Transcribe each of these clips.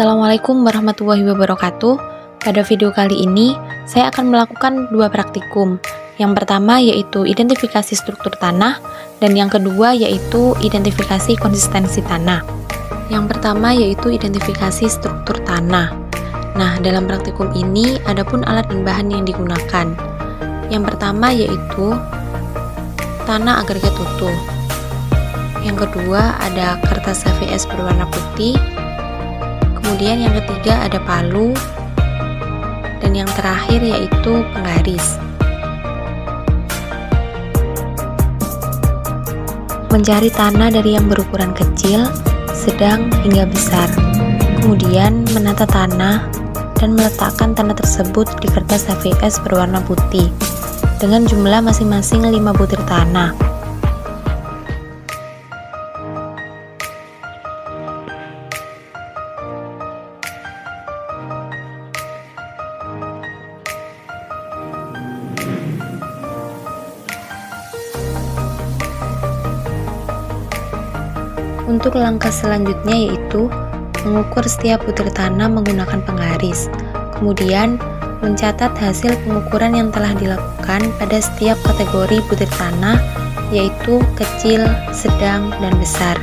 Assalamualaikum warahmatullahi wabarakatuh. Pada video kali ini, saya akan melakukan dua praktikum. Yang pertama yaitu identifikasi struktur tanah, dan yang kedua yaitu identifikasi konsistensi tanah. Yang pertama yaitu identifikasi struktur tanah. Nah, dalam praktikum ini ada pun alat dan bahan yang digunakan. Yang pertama yaitu tanah agregat utuh. Yang kedua ada kertas HVS berwarna putih. Kemudian yang ketiga ada palu, dan yang terakhir yaitu penggaris. Mencari tanah dari yang berukuran kecil, sedang hingga besar. Kemudian menata tanah dan meletakkan tanah tersebut di kertas HVS berwarna putih dengan jumlah masing-masing 5 butir tanah. Untuk langkah selanjutnya yaitu mengukur setiap butir tanah menggunakan penggaris. Kemudian mencatat hasil pengukuran yang telah dilakukan pada setiap kategori butir tanah, yaitu kecil, sedang, dan besar.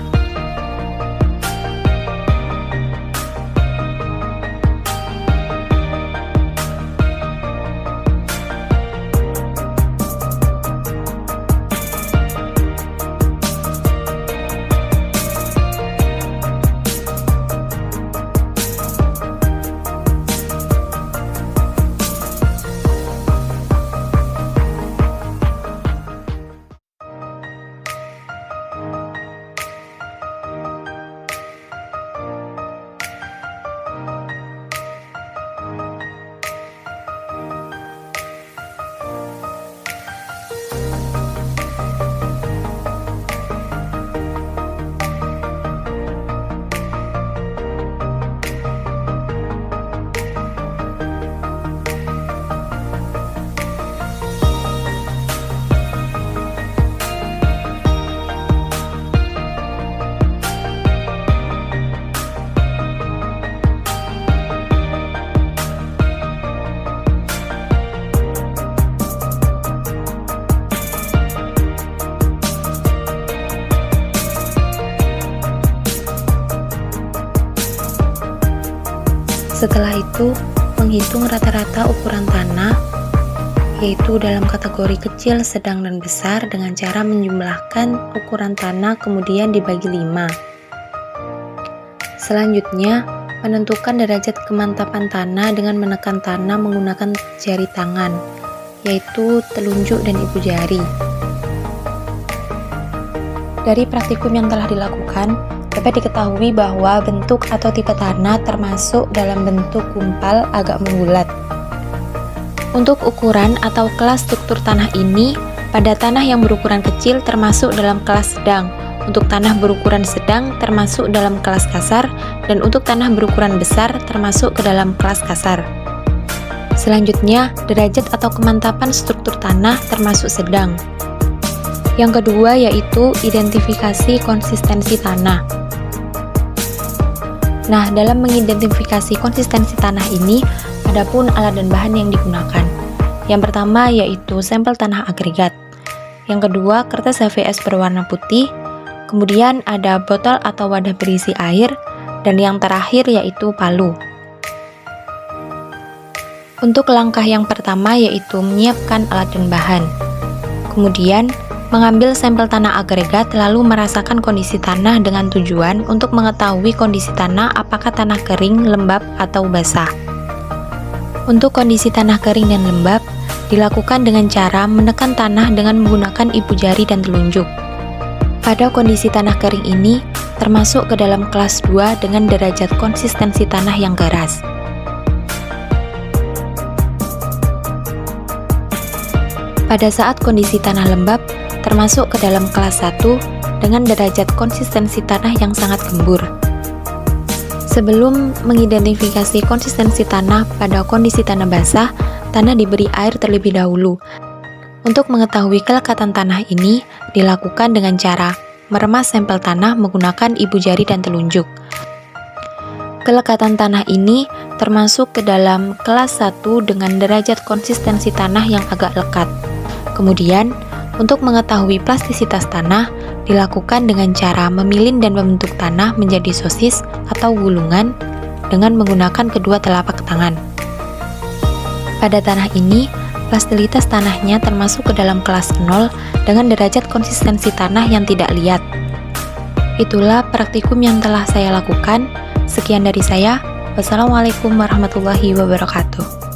Setelah itu, menghitung rata-rata ukuran tanah, yaitu dalam kategori kecil, sedang, dan besar dengan cara menjumlahkan ukuran tanah kemudian dibagi 5. Selanjutnya, menentukan derajat kemantapan tanah dengan menekan tanah menggunakan jari tangan, yaitu telunjuk dan ibu jari. Dari praktikum yang telah dilakukan, dapat diketahui bahwa bentuk atau tipe tanah termasuk dalam bentuk gumpal agak membulat. Untuk ukuran atau kelas struktur tanah ini, pada tanah yang berukuran kecil termasuk dalam kelas sedang, untuk tanah berukuran sedang termasuk dalam kelas kasar, dan untuk tanah berukuran besar termasuk ke dalam kelas kasar. Selanjutnya, derajat atau kemantapan struktur tanah termasuk sedang. Yang kedua yaitu identifikasi konsistensi tanah. Nah, dalam mengidentifikasi konsistensi tanah ini, ada pun alat dan bahan yang digunakan. Yang pertama yaitu sampel tanah agregat. Yang kedua, kertas HVS berwarna putih. Kemudian ada botol atau wadah berisi air. Dan yang terakhir yaitu palu. Untuk langkah yang pertama yaitu menyiapkan alat dan bahan. Kemudian, mengambil sampel tanah agregat lalu merasakan kondisi tanah dengan tujuan untuk mengetahui kondisi tanah apakah tanah kering, lembab, atau basah. Untuk kondisi tanah kering dan lembab, dilakukan dengan cara menekan tanah dengan menggunakan ibu jari dan telunjuk. Pada kondisi tanah kering ini, termasuk ke dalam kelas 2 dengan derajat konsistensi tanah yang keras. Pada saat kondisi tanah lembab, termasuk ke dalam kelas 1 dengan derajat konsistensi tanah yang sangat gembur. Sebelum mengidentifikasi konsistensi tanah pada kondisi tanah basah, tanah diberi air terlebih dahulu. Untuk mengetahui kelekatan tanah ini, dilakukan dengan cara meremas sampel tanah menggunakan ibu jari dan telunjuk. Kelekatan tanah ini termasuk ke dalam kelas 1 dengan derajat konsistensi tanah yang agak lekat. Kemudian, untuk mengetahui plastisitas tanah, dilakukan dengan cara memilin dan membentuk tanah menjadi sosis atau gulungan dengan menggunakan kedua telapak tangan. Pada tanah ini, plastisitas tanahnya termasuk ke dalam kelas 0 dengan derajat konsistensi tanah yang tidak liat. Itulah praktikum yang telah saya lakukan. Sekian dari saya. Wassalamualaikum warahmatullahi wabarakatuh.